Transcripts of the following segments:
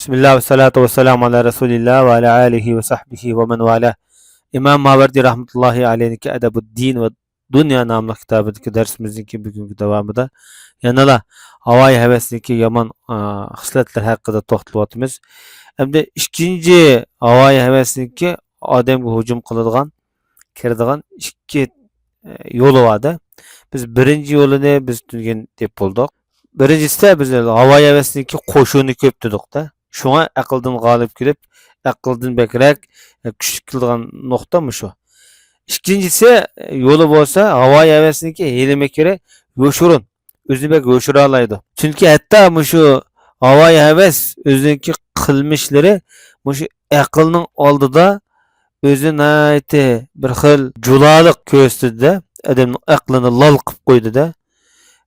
Bismillah ve salatu ve selamu ala Resulillah ve ala alihi ve sahbihi ve men vala. İmam Maverdi rahmetullahi aleyhindeki Edebu'd-Din ve Dünya namlı kitabındaki dersimizdeki bugünkü devamında yanıla havai hevesindeki yaman hisletler hakkında to'xtalyapmiz. Hamda ikkinchi havai hevesindeki odamga hujum qiladigan, kiradigan ikki yo'li vardı. Biz birinchi yo'lini biz tushungan deb bo'ldik. Birinchisi biz havai hevesindeki qo'shuvni ko'p dedik-da. Şuna aqldan g'olib kelib, aqldan bekrak kuchli qiladigan nuqta shu. İkincisi yo'li bo'lsa, havoi hevesniki heli-mekri yo'shurun. O'zini bek yo'shura oladi. Chunki hatto shu havoi heves o'ziniki qilmishlari shu aqlning oldida o'zini aytdi bir xil juloliq ko'rsatdi, odamning aqlini lol qilib qo'ydi-da.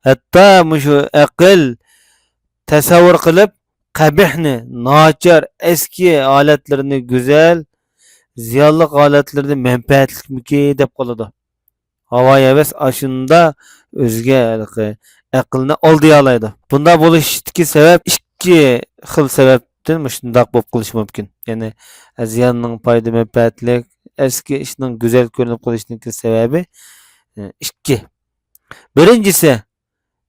Hatto shu aql tasavvur qilib qabihni, nachar, eski aletlerini güzel, ziyonli aletlerini menfaatlikmiki deb qoladi. Havai heves aşında o'ziga aqlni oldiya oladi. Bunda bo'lishdagi sabab ikki xil sababdan shundoq bo'lib qolishi mumkin. Ya'ni ziyonning foyda menfaatlik, eski ishning go'zal ko'rinib qolishniki sababi ikki. Birinchisi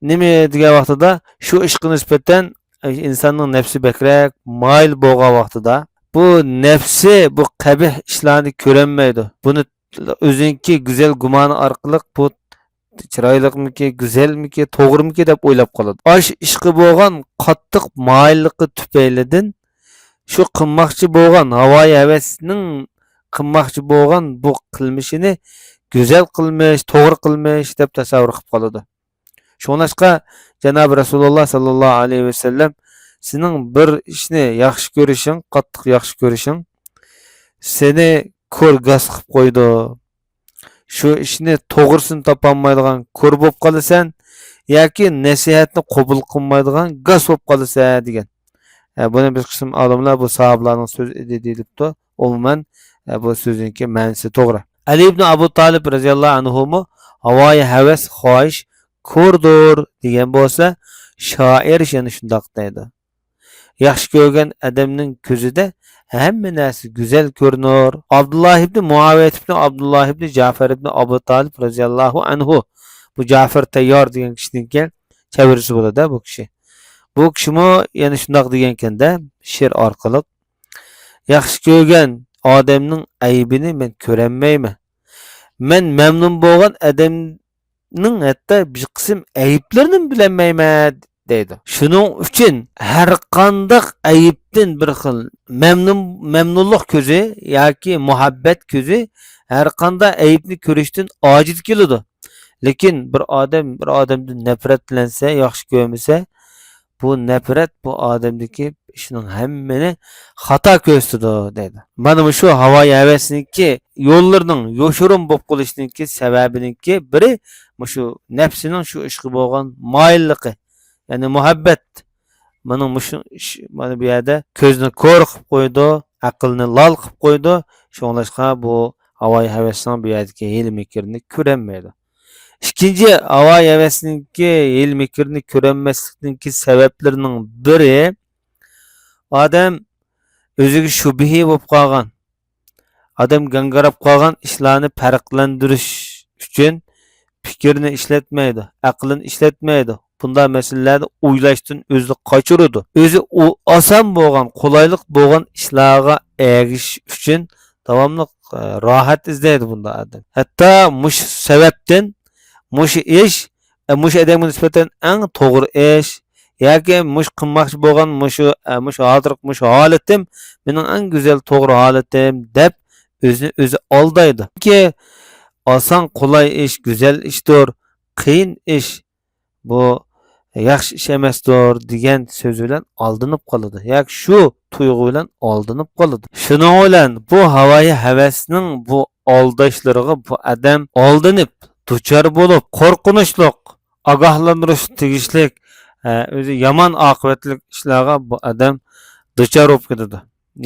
nima degan vaqtida shu ishga nisbatan insonning nafsi bekrak mayil bo'lgan vaqtida bu nafsi bu qabih ishlarni ko'rolmaydi. Buni o'ziniki go'zal gumoni orqali bu chiroyliqmiki, go'zalmiki, to'g'rimiki deb o'ylab qoladi. Osh ishqi bo'lgan qattiq mayilliqi tufaylidan shu qilmoqchi bo'lgan havoi havasning qilmoqchi bo'lgan bu qilmishini go'zal qilmish, to'g'ri qilmish deb tasavvur qilib qoladi. Şoňlaşqa Janob Rasulullah sallallahu aleyhi ve sellem sening bir ishni yaxshi ko'rishing, qattiq yaxshi ko'rishing seni ko'rgas qilib qo'ydi. Shu ishni to'g'risini topolmaydigan ko'r bo'lib qolasan yoki nasihatni qabul qilmaydigan gas bo'lib qolasan degan. Buni bir qism olimlar bu sahobalarning so'zi deyilibdi. Umuman bu so'zinki ma'nosi to'g'ri. Ali ibn Abu Talib radhiyallohu anhu havoi havas xohish ko'rdir degan bo'lsa, shoir yana shundoq deydi. Yaxshi ko'rgan odamning ko'zida hamma narsa go'zal ko'rinur. Abdullah ibn Muaviyat ibn Abdullah ibn Ja'far ibn Abu Talib radhiyallohu anhu bu Ja'far Tayyor degan kishiningki chavirisi bo'ladi bu kishi. Bu kishimi yana shundoq degan ekanda she'r orqali yaxshi ko'rgan odamning aybini men ko'rolmayman. Men mamnun bo'lgan odam hatta bir qism ayıplarını bilemeyme deydi. Şunun için her qandaq ayıptin bir xil memnunluk közü yoki muhabbet közü her qanda ayıpni ko'rishdan ojiz keladi. Lekin bir odamdan nafratlansa, yaxshi ko'rmasa, bu nafrat bu odamdagi ishning hammani xato ko'rsatadi deydi. Mana shu havoi havasniki yo'llarining yo'shurun bo'lib qolishniki sababiniki biri shu nafsining shu ishga bo'lgan moyilligi, ya'ni muhabbat. Mana bu yerda ko'zni ko'r qilib qo'ydi, aqlni lol qilib qo'ydi. Shunlashqa bu havoi havasning bu yerdagi hil-mikrini ko'rolmaydi. İkinci havai hevesninki hil-mikrini ko'rolmaslikning sabablarining biri odam o'ziga shubhi bo'lib qolgan, odam gangarab qolgan ishlarni farqlantirish uchun fikrini ishlatmaydi, aqlini ishlatmaydi. Bunda masalalarni o'ylashdan o'zini qochiradi. O'zi oson bo'lgan, qulaylik bo'lgan ishlarga erishish uchun davomli rohat izlaydi bunda odam. Hatto mush sababdan mush ish, mush odamga nisbatan eng to'g'ri ish yoki mush qilmoqchi bo'lgan mush holatim mening eng go'zal to'g'ri holatim deb o'zini o'zi aldaydi. Ki oson qulay ish go'zal ishdir, qiyin ish bu yaxshi ish emasdir degan so'z bilan aldinib qoladi. Yoki shu tuyg'u bilan aldinib qoladi. Shuning bilan bu havoi havasning bu aldashlariga bu odam aldinib, duchor bo'lib, qo'rqinchliq, ogohlantirish tegishlik o'zi yomon oqibatli ishlarga bu odam duchor bo'lib ketadi.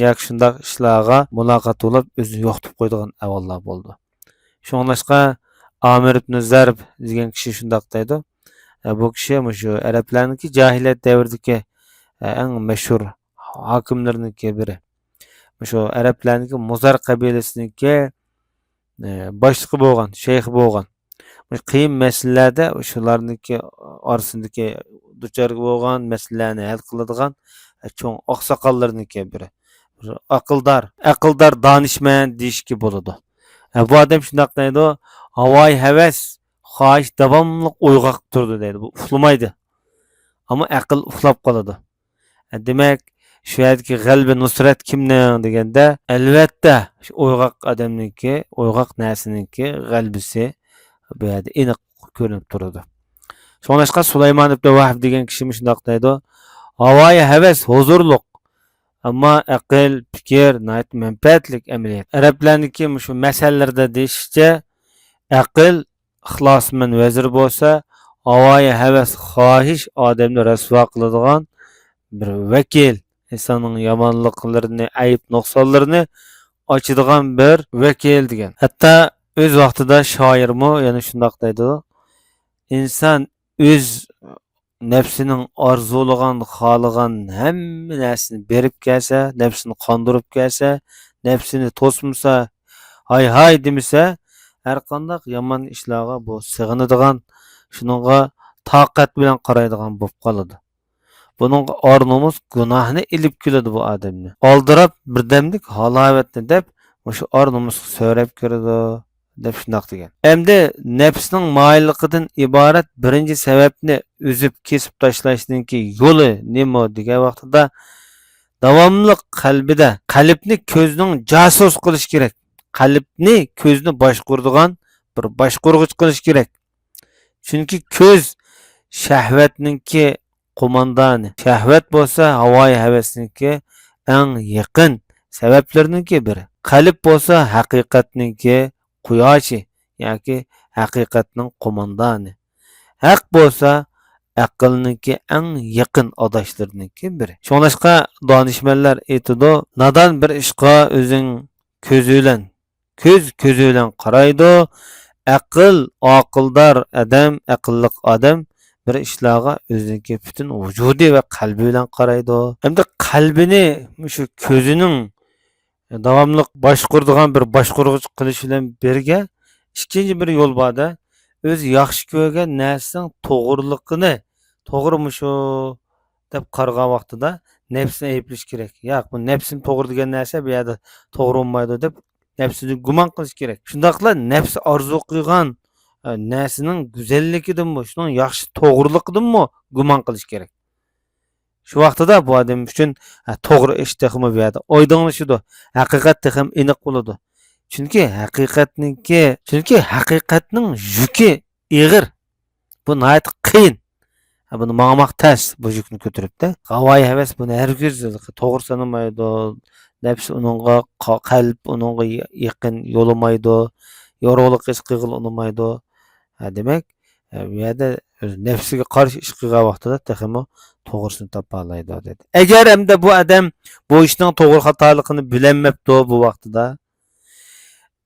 Yoki shunday ishlarga muloqot bo'lib o'zini yo'qotib qo'yadigan avvallar bo'ldi. Şoňlaşqa Amir ibn Zarb degan kishi shundoq deydi. Bu kishi shu arablarniki jahiliyat davridagi eng mashhur hokimlariniki biri. Şu Arablarniki Muzar qabilasiniki boshlig'i bo'lgan, shayxi bo'lgan. Qiyin masalalarda shularniki orasindagi duchor bo'lgan masalalarni hal qiladigan cho'ng oqsoqollarniki biri. Aqldor donishmand deyishga bo'ladi. Bu odam shundoq deydi, havoy havas, xohish davomli uyg'oq turdi deydi. Bu uxlamaydi. Ammo aql uxlab qoladi. Demak, shu yerdagi g'alba nusrat kimning deganda, albatta shu uyg'oq odamniki, uyg'oq narsaniki g'albisi bu yerda aniq ko'rinib turadi. Shuningdek, Sulaymon ibn Vahb degan kishi shundoq deydi, havoy havas huzurliq, ammo aql, fikr manfaatlik amaliyot. Arablarniki shu masalalarda deyishcha, aql ixlosman vazir bo'lsa, havoy havas xohish odamni rasvo qiladigan bir vakil, insonning yomonliklarini, ayb nuqsonlarini ochadigan bir vakil degan. Hatto o'z vaqtida shoirmi yana shundoq deydi, inson o'z nafsining orzulagan, xohlagan hamma narsani berib kelsa, nafsini qondirib kelsa, nafsini to'smasa, hay demasa, har qanday yomon ishlarga bu sig'inadigan, shuningga toqat bilan qaraydigan bo'lib qoladi. Buning ornumuz gunohni ilib keladi bu odamni. Oldirab birdamlik halovatni deb o'sha ornumuz so'rab kiradi deb shundoq degan. Endi nafsning moyilligidan iborat birinchi sababni o'zib kesib tashlashninki yo'li nima degan vaqtida davomli qalbni ko'zning jasus qilish kerak. Qalbni ko'zni boshquradigan bir boshqurg'ich qilish kerak. Chunki ko'z shahvatninki qo'mondoni. Shahvat bo'lsa havoyi havasniki eng yaqin sabablarninki biri. Qalb bo'lsa haqiqatninki quyoshi yoki haqiqatning qo'mondoni. Haq bo'lsa aqlninki eng yaqin adashlarninki biri. Shuningdek, donishmandlar aytadi, nadon bir ishqa o'zing ko'z bilan qaraydi. Aqldor odam, aqlliq odam bir ishlarga o'ziniki butun vujudi va qalbi bilan qaraydi. Hamda qalbini shu ko'zining davomli boshquradigan bir boshqurg'ich qilish bilan birga ikkinchi bir yo'l borda, o'zi yaxshi ko'rgan narsaning to'g'riligini, to'g'rimi shu deb qaragan vaqtida nafsini ayblish kerak. Yo'q, bu nafsim to'g'ri degan narsa bu yerda to'g'ri bo'lmaydi deb nafsini gumon qilish kerak. Shundaqla nafsi orzu qilgan narsaning go'zalligidanmi, shuning yaxshi to'g'riligidanmi gumon qilish kerak. Shu vaqtida bu odam uchun to'g'ri ish texmi bu yerda oydinlashadi, haqiqat texim aniq bo'ladi. Chunki haqiqatning yuki ig'ir. Bu nihoyat qiyin. Buni ma'maq tas bu yukni ko'taribdi. Havoyi havas buni hargiz to'g'ri sanamaydi. Nafs uningga qalb uningga yaqin yo'lamaydi. Yorug'lik his qilg'il unmaydi. Demak, bu yerda nafsiga qarshi ish qilgan vaqtida texmi to'g'risini topa oladi dedi. Agar hamda bu odam bu ishning to'g'ri xatoligini bilmabdi bu vaqtida,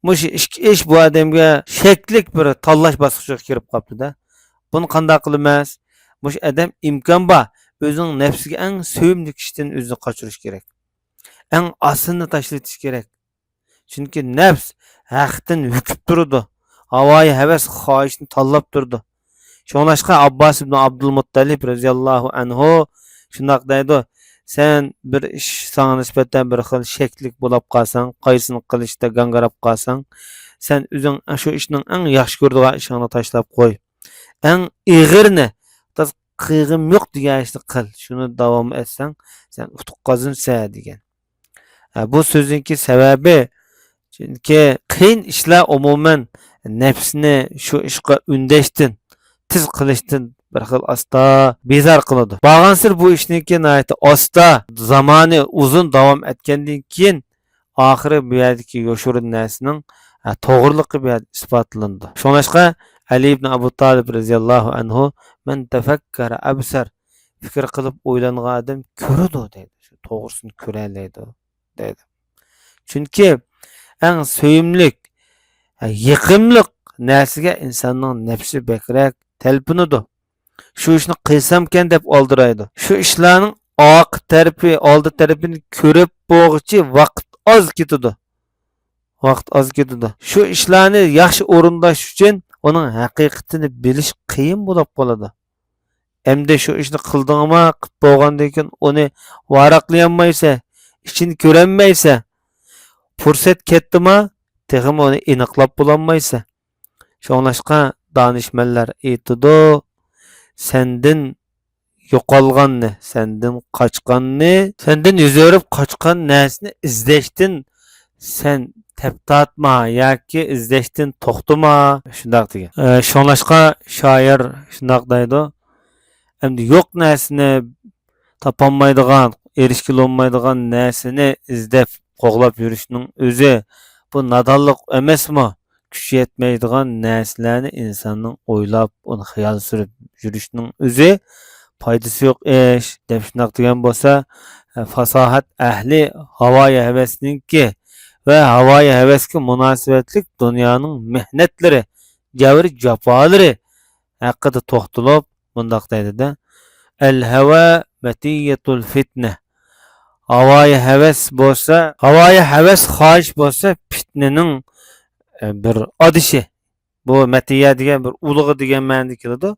mush ish bu odamga shaklik bir tanlash bosqichiga kirib qolibdi-da. Buni qanday qilamiz? Mush odam imkon bor, o'zining nafsiga eng sevimli kishidan o'zini qochirish kerak. Eng asini tashlatish kerak. Chunki nafs haqdan hukib turdi. Havoyi havas xohishni tanlab turdi. Shuningdek, Abbos ibn Abdul Muttalib roziyallohu anhu shundoq deydi, sen bir ish sana nisbatan bir xil shaklik bo'lib qolsang, qaysini qilishda gangarab qolsang, sen o'zing shu ishning eng yaxshi ko'radigan ishingni tashlab qo'y. Eng ig'irni, qiyg'im yo'q degan ishni qil. Shuni davom etsang, sen utuq qozonsan degan. Bu so'zinki sababi, chunki qiyin ishlar umuman nafsni shu ishga undashdan, tiz qilishdan bir xil asta bezor qiladi. Bag'ansir bu ishniki nihoyat asta, zamoni uzun davom etgandan keyin oxiri bu yerdagi yoshirin narsaning to'g'riligi bu yerda isbotlandi. Shuningdek, Ali ibn Abu Talib roziyallohu anhu men tafakkara absar, fikr qilib o'ylangan odam ko'radi deydi. Shu to'g'risini ko'ralaydi deydi. Chunki eng sevimlik, yiqimliq narsaga insonning nafsi bakrak talpinadi. Shu ishni qilsamkan deb oldiraydi. Shu ishlarning oq tarafi, oldi tarafini ko'rib bo'g'ichi vaqt oz ketadi. Vaqt oz ketadi. Shu ishlarni yaxshi o'rindash uchun uning haqiqatini bilish qiyin bo'lib qoladi. Endi shu ishni qildingmi, qilib bo'lgandan keyin uni varaqlayolmaysa, ishini ko'rolmaysa, fursat ketdimi, texmi uni aniqlab bo'lolmaysa. Şoňlaşqa danışmanlar aytidi, sendin yo'qolganni, sendin qochganni, sendin yüzörüp qochgan narsani izlashdan sen teptatma yoki izlashdan to'xtama, shundoq degan. Şoňlaşqa shoir shundoq deydi. Endi yo'q narsani topolmaydigan, erishkilolmaydigan narsani izlab qo'g'lab yurishning o'zi bu nadonlik emasmi? Kuch yetmeydigan narsalarni insonning o'ylab, uni xayol surib yurishning o'zi foydasi yo'q ish deb shundoq degan bo'lsa, fasohat ahli havoyi havasninki va havoyi havasga munosabatlik dunyoning mehnatlari, javr jafolari haqida to'xtalib bundoq deydi-da. El-hava matiyatul fitna. Havoyi havas bo'lsa, havoyi havas xohish bo'lsa, fitnaning bir adishi. Bu matiya degan bir ulug'i degan ma'noda keladi.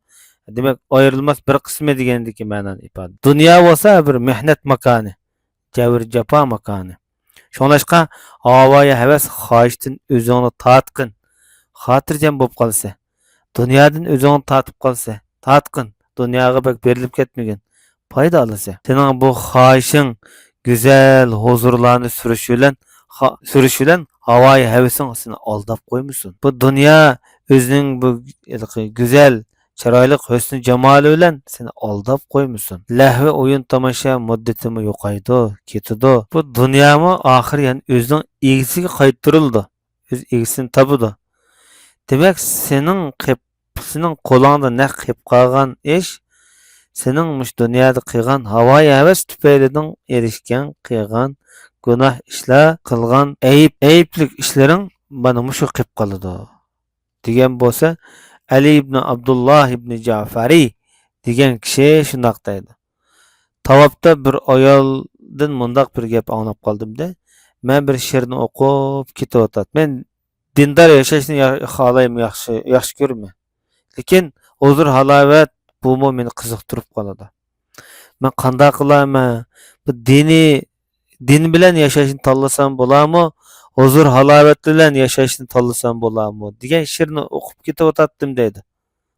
Demak, ayrilmas bir qismi degandagi ma'noni ifoda. Dunyo bo'lsa bir mehnat makoni, javr jafo makoni. Şoňlaşqa havoyi havas xohishdan o'zingni tatqin, xotirjam bo'lib qolsa, dunyodan o'zingni tatib qolsa, tatqin, dunyoga bak berilib ketmagan, foyda olsa. Sening bu xohishing güzel huzurlarni surish bilan havoyi havasing seni aldab qo'ymasin. Bu dunyo o'zining bu güzel, chiroyli husn jamoli bilan seni aldab qo'ymasin. Lahvi o'yin tomosha muddatimi yo'qaydi, ketadi. Bu dunyomi oxir yana o'zining egasiga qaytarildi. O'z egasini topadi. Demak, sening qo'lingda naq qilib qolgan ish sening mush dunyoda qilgan havoyi havas tufaylidan erishgan qilgan gunoh ishlar, qilgan ayıplik ishlaring mana mushu qilib qoladi. Degan bo'lsa, Ali ibn Abdullah ibn Ja'fari degan kishi shundoq deydi. Tavobda bir ayoldan mundaq bir gap anglab qoldim-da. Men bir she'rni o'qib ketayotat. Men dindor yashashni xohlayman, yaxshi ko'raman. Lekin huzur halovat bu meni qiziqtirib qoladi. Men qanday qilaman? Bu din bilan yashashni tanlasam bo'larmi? Huzur halovat bilan yashashni tanlasam bo'larmi? degan she'rni o'qib ketayotatdim deydi.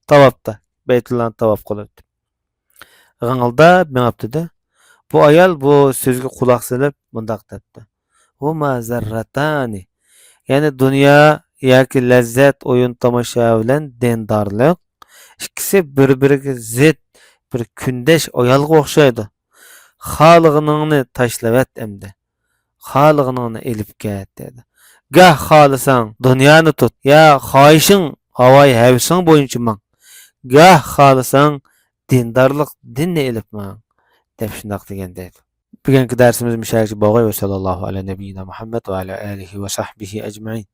Tavobda, Baytullohni tavob qilib. G'angilda mengapti-da. Bu ayol bu so'zga quloq solib mundaq debdi. Huma zarratani. Ya'ni dunyo yoki lazzat, o'yin tomosha bilan dindorlik ikkisi bir-biriga zid bir kundash ayolga o'xshaydi. Xolig'ingni tashlavat endi. Xolig'ingni elib ket dedi. Gah xolisang dunyoni tut, ya xohishing havoyi havasing bo'yicha mang. Gah xolisang dindorlik dinni elib mang deb shundoq degan deydi. Bugungi darsimiz mushayish bog'ay va sallallohu alayhi nabiyina Muhammad va ala alihi va sahbihi ajma'in.